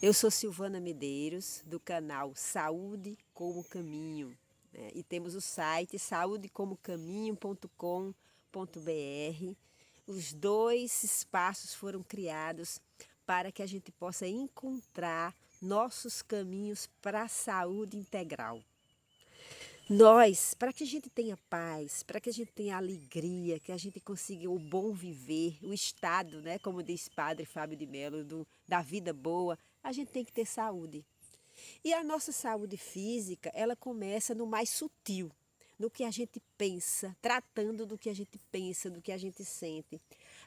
Eu sou Silvana Medeiros, do canal Saúde como Caminho, né? E temos o site saudecomocaminho.com.br. Os dois espaços foram criados para que a gente possa encontrar nossos caminhos para a saúde integral. Nós, para que a gente tenha paz, para que a gente tenha alegria, que a gente consiga o bom viver, o estado, né, como diz Padre Fábio de Mello, da vida boa, a gente tem que ter saúde. E a nossa saúde física, ela começa no mais sutil, no que a gente pensa, tratando do que a gente pensa, do que a gente sente.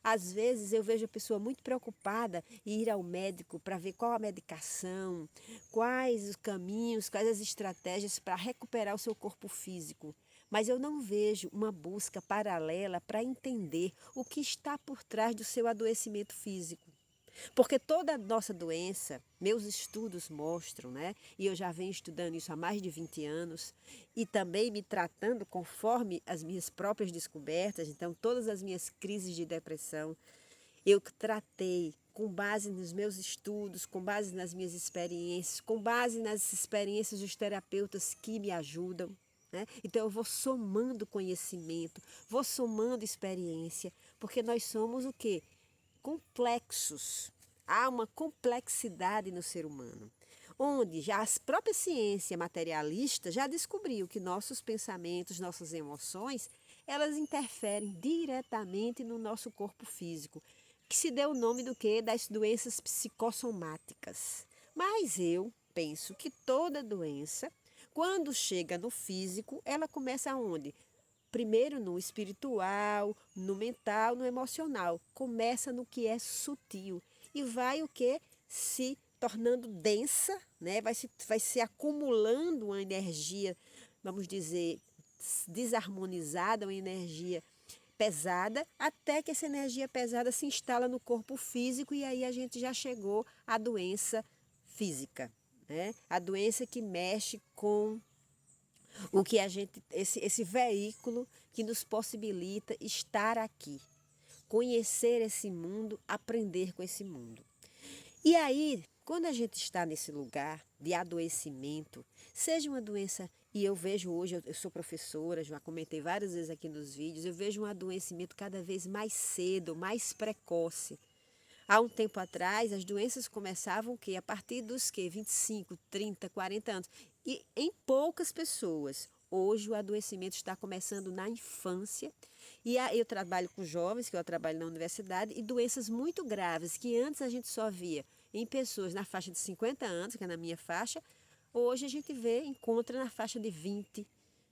Às vezes eu vejo a pessoa muito preocupada em ir ao médico para ver qual a medicação, quais os caminhos, quais as estratégias para recuperar o seu corpo físico. Mas eu não vejo uma busca paralela para entender o que está por trás do seu adoecimento físico. Porque toda nossa doença, meus estudos mostram, né? E eu já venho estudando isso há mais de 20 anos e também me tratando conforme as minhas próprias descobertas. Então, todas as minhas crises de depressão, eu tratei com base nos meus estudos, com base nas minhas experiências, com base nas experiências dos terapeutas que me ajudam. Né? Então, eu vou somando conhecimento, vou somando experiência, porque nós somos o quê? Complexos. Há uma complexidade no ser humano, onde já a própria ciência materialista já descobriu que nossos pensamentos, nossas emoções, elas interferem diretamente no nosso corpo físico, que se deu o nome do quê? Das doenças psicossomáticas. Mas eu penso que toda doença, quando chega no físico, ela começa aonde? Primeiro no espiritual, no mental, no emocional. Começa no que é sutil e vai o que? Se tornando densa, né? Vai se acumulando uma energia, vamos dizer, desarmonizada, uma energia pesada, até que essa energia pesada se instala no corpo físico e aí a gente já chegou à doença física, né? A doença que mexe com o que a gente, esse veículo que nos possibilita estar aqui, conhecer esse mundo, aprender com esse mundo. E aí, quando a gente está nesse lugar de adoecimento, seja uma doença, e eu vejo hoje, eu sou professora, já comentei várias vezes aqui nos vídeos, eu vejo um adoecimento cada vez mais cedo, mais precoce. Há um tempo atrás, as doenças começavam que a partir dos 25, 30, 40 anos. E em poucas pessoas. Hoje o adoecimento está começando na infância. E eu trabalho com jovens, que eu trabalho na universidade, e doenças muito graves, que antes a gente só via em pessoas na faixa de 50 anos, que é na minha faixa, hoje a gente encontra na faixa de 20,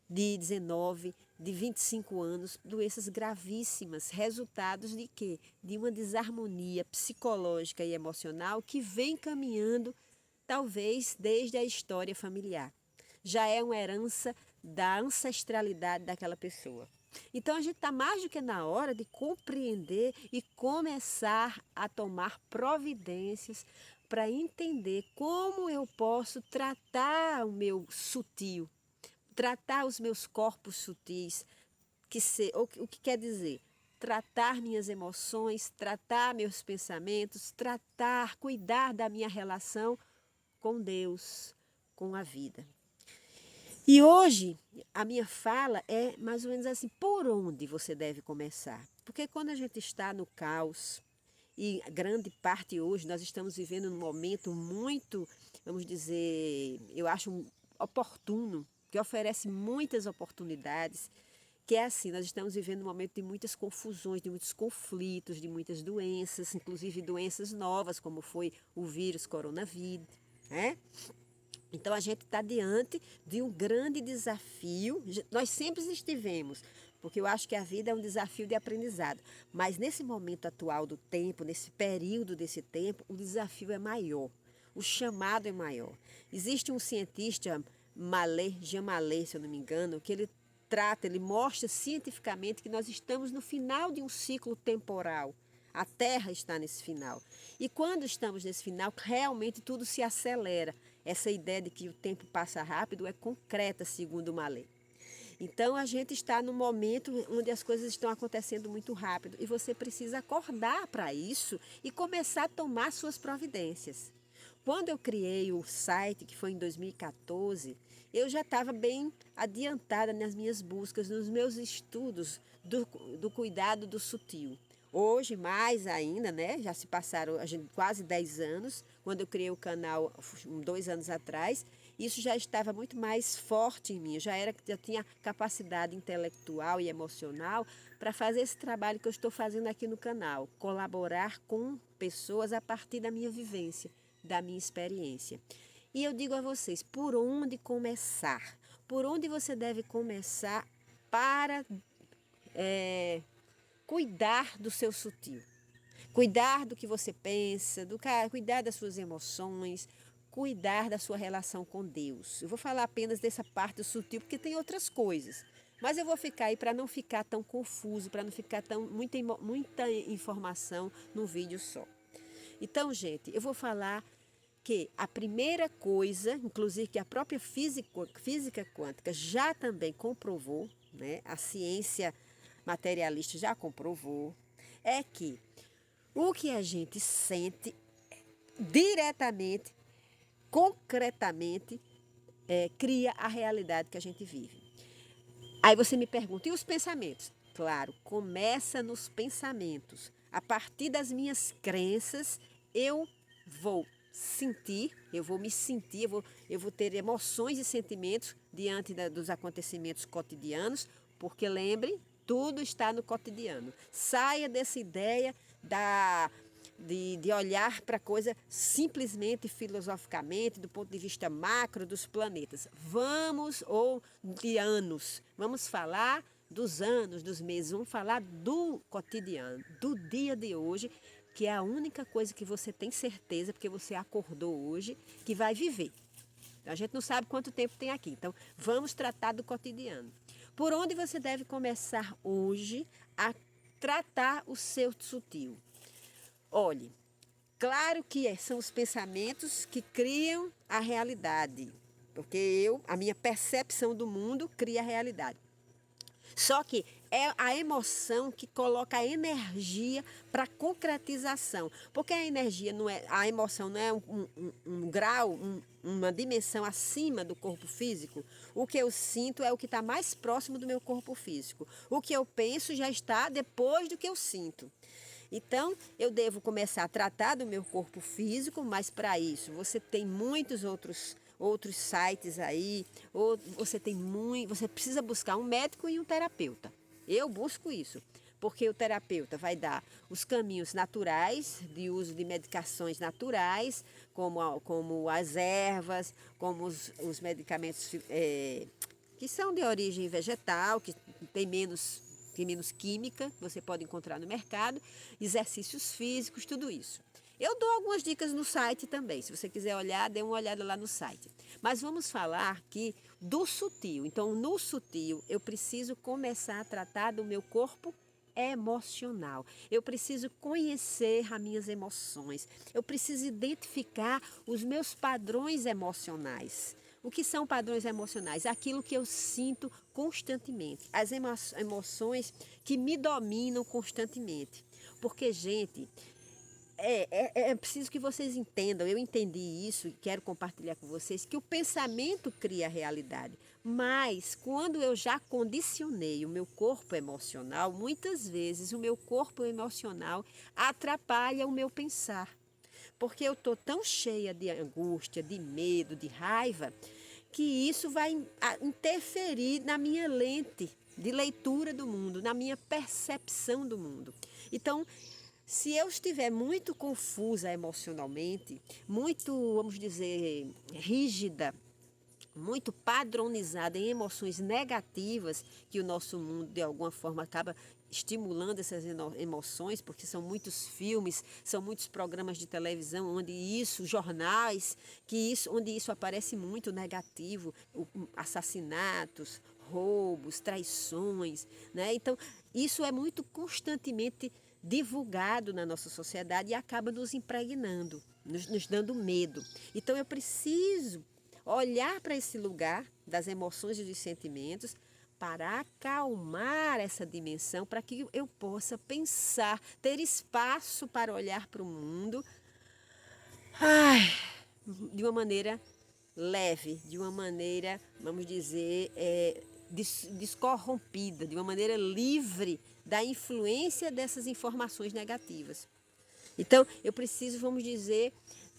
de 19, de 25 anos, doenças gravíssimas, resultados de quê? De uma desarmonia psicológica e emocional que vem caminhando, talvez, desde a história familiar. Já é uma herança da ancestralidade daquela pessoa. Então a gente está mais do que na hora de compreender e começar a tomar providências para entender como eu posso tratar o meu sutil, tratar os meus corpos sutis, o que quer dizer? Tratar minhas emoções, tratar meus pensamentos, cuidar da minha relação com Deus, com a vida. E hoje a minha fala é mais ou menos assim, por onde você deve começar? Porque quando a gente está no caos, e grande parte hoje nós estamos vivendo um momento muito, vamos dizer, eu acho oportuno, que oferece muitas oportunidades, que é assim, nós estamos vivendo um momento de muitas confusões, de muitos conflitos, de muitas doenças, inclusive doenças novas, como foi o vírus coronavírus, né? Então a gente está diante de um grande desafio. Nós sempre estivemos, porque eu acho que a vida é um desafio de aprendizado. Mas nesse momento atual do tempo, nesse período desse tempo, o desafio é maior. O chamado é maior. Existe um cientista, Jean Mallet, se eu não me engano, que ele mostra cientificamente que nós estamos no final de um ciclo temporal. A Terra está nesse final. E quando estamos nesse final, realmente tudo se acelera. Essa ideia de que o tempo passa rápido é concreta, segundo Mallet. Então, a gente está num momento onde as coisas estão acontecendo muito rápido. E você precisa acordar para isso e começar a tomar suas providências. quando eu criei o site, que foi em 2014, eu já estava bem adiantada nas minhas buscas, nos meus estudos do cuidado do sutil. Hoje, mais ainda, né? Já se passaram quase 10 anos, quando eu criei o canal 2 anos atrás, isso já estava muito mais forte em mim. Eu tinha capacidade intelectual e emocional para fazer esse trabalho que eu estou fazendo aqui no canal, colaborar com pessoas a partir da minha vivência, da minha experiência. E eu digo a vocês, por onde começar? Por onde você deve começar para cuidar do seu sutil? Cuidar do que você pensa, cuidar das suas emoções, cuidar da sua relação com Deus. Eu vou falar apenas dessa parte do sutil, porque tem outras coisas. Mas eu vou ficar aí para não ficar tão confuso, para não ficar muita informação num vídeo só. Então, gente, eu vou falar que a primeira coisa, inclusive que a própria física quântica já também comprovou, né? A ciência materialista já comprovou, é que o que a gente sente diretamente, concretamente, cria a realidade que a gente vive. Aí você me pergunta, e os pensamentos? Claro, começa nos pensamentos. A partir das minhas crenças, eu vou sentir, eu vou me sentir, eu vou ter emoções e sentimentos diante dos acontecimentos cotidianos, porque lembre, tudo está no cotidiano. Saia dessa ideia de olhar para a coisa simplesmente filosoficamente, do ponto de vista macro dos planetas. Ou de anos. Vamos falar dos anos, dos meses. Vamos falar do cotidiano, do dia de hoje, que é a única coisa que você tem certeza, porque você acordou hoje, que vai viver. A gente não sabe quanto tempo tem aqui. Então, vamos tratar do cotidiano. Por onde você deve começar hoje a tratar o seu sutil? Olhe, claro que são os pensamentos que criam a realidade, porque a minha percepção do mundo cria a realidade. Só que é a emoção que coloca a energia para a concretização. Porque a emoção não é um grau, uma dimensão acima do corpo físico. O que eu sinto é o que está mais próximo do meu corpo físico. O que eu penso já está depois do que eu sinto. Então, eu devo começar a tratar do meu corpo físico, mas para isso você tem muitos outros sites aí, ou você precisa buscar um médico e um terapeuta. Eu busco isso, porque o terapeuta vai dar os caminhos naturais de uso de medicações naturais, como as ervas, como os medicamentos que são de origem vegetal, que tem menos química, você pode encontrar no mercado, exercícios físicos, tudo isso. Eu dou algumas dicas no site também, se você quiser olhar, dê uma olhada lá no site. Mas vamos falar aqui do sutil. Então, no sutil, eu preciso começar a tratar do meu corpo emocional. Eu preciso conhecer as minhas emoções. Eu preciso identificar os meus padrões emocionais. O que são padrões emocionais? Aquilo que eu sinto constantemente, as emoções que me dominam constantemente. Porque, gente, é preciso que vocês entendam, eu entendi isso e quero compartilhar com vocês, que o pensamento cria a realidade. Mas, quando eu já condicionei o meu corpo emocional, muitas vezes o meu corpo emocional atrapalha o meu pensar. Porque eu estou tão cheia de angústia, de medo, de raiva, que isso vai interferir na minha lente de leitura do mundo, na minha percepção do mundo. Então, se eu estiver muito confusa emocionalmente, muito, vamos dizer, rígida, muito padronizada em emoções negativas, que o nosso mundo de alguma forma acaba estimulando essas emoções, porque são muitos filmes, são muitos programas de televisão jornais, onde isso aparece muito negativo, assassinatos, roubos, traições, né? Então, isso é muito constantemente divulgado na nossa sociedade e acaba nos impregnando, nos dando medo. Então, eu preciso olhar para esse lugar das emoções e dos sentimentos para acalmar essa dimensão, para que eu possa pensar, ter espaço para olhar para o mundo de uma maneira leve, de uma maneira, vamos dizer, descorrompida, de uma maneira livre da influência dessas informações negativas. Então, eu preciso, vamos dizer,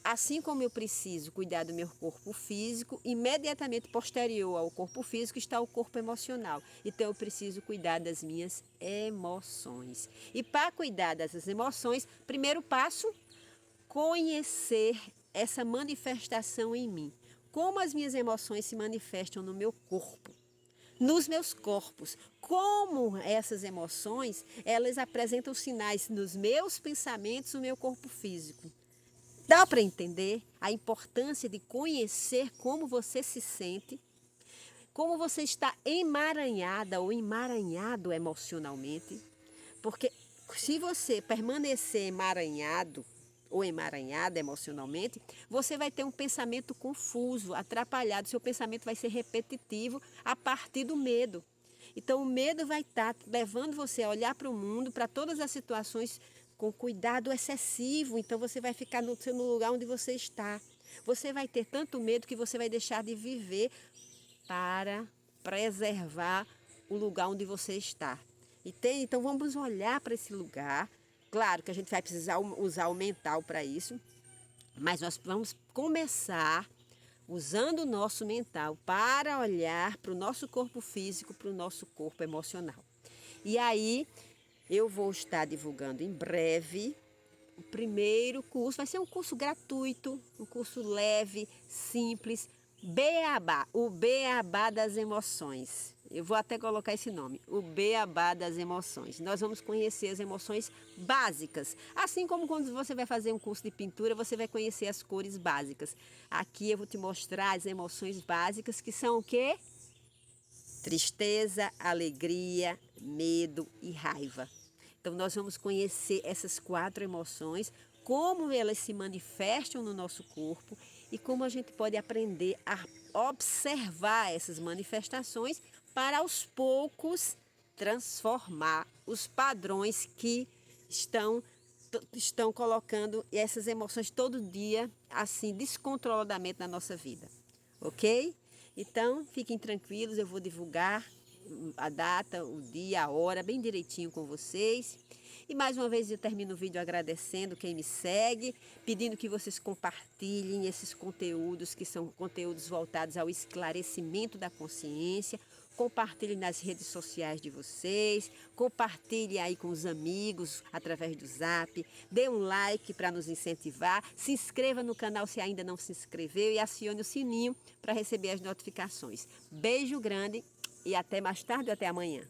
assim como eu preciso cuidar do meu corpo físico, imediatamente posterior ao corpo físico está o corpo emocional. Então, eu preciso cuidar das minhas emoções. E para cuidar dessas emoções, primeiro passo, conhecer essa manifestação em mim. Como as minhas emoções se manifestam no meu corpo, nos meus corpos. Como essas emoções, elas apresentam sinais nos meus pensamentos, no meu corpo físico. Dá para entender a importância de conhecer como você se sente, como você está emaranhada ou emaranhado emocionalmente? Porque se você permanecer emaranhado ou emaranhada emocionalmente, você vai ter um pensamento confuso, atrapalhado. Seu pensamento vai ser repetitivo a partir do medo. Então, o medo vai estar levando você a olhar para o mundo, para todas as situações com cuidado excessivo. Então, você vai ficar no lugar onde você está. Você vai ter tanto medo que você vai deixar de viver para preservar o lugar onde você está. Entende? Então, vamos olhar para esse lugar. Claro que a gente vai precisar usar o mental para isso, mas nós vamos começar usando o nosso mental para olhar para o nosso corpo físico, para o nosso corpo emocional. E aí, eu vou estar divulgando em breve o primeiro curso. Vai ser um curso gratuito, um curso leve, simples, Beabá, o Beabá das emoções. Eu vou até colocar esse nome, o Beabá das emoções. Nós vamos conhecer as emoções básicas. Assim como quando você vai fazer um curso de pintura, você vai conhecer as cores básicas. Aqui eu vou te mostrar as emoções básicas, que são o quê? Tristeza, alegria, medo e raiva. Então, nós vamos conhecer essas 4 emoções, como elas se manifestam no nosso corpo e como a gente pode aprender a observar essas manifestações para, aos poucos, transformar os padrões que estão colocando essas emoções todo dia, assim, descontroladamente na nossa vida. Ok? Então, fiquem tranquilos, eu vou divulgar a data, o dia, a hora, bem direitinho com vocês. E mais uma vez eu termino o vídeo agradecendo quem me segue, pedindo que vocês compartilhem esses conteúdos, que são conteúdos voltados ao esclarecimento da consciência. Compartilhem nas redes sociais de vocês, compartilhem aí com os amigos através do Zap, dê um like para nos incentivar, se inscreva no canal se ainda não se inscreveu e acione o sininho para receber as notificações. Beijo grande e até mais tarde ou até amanhã.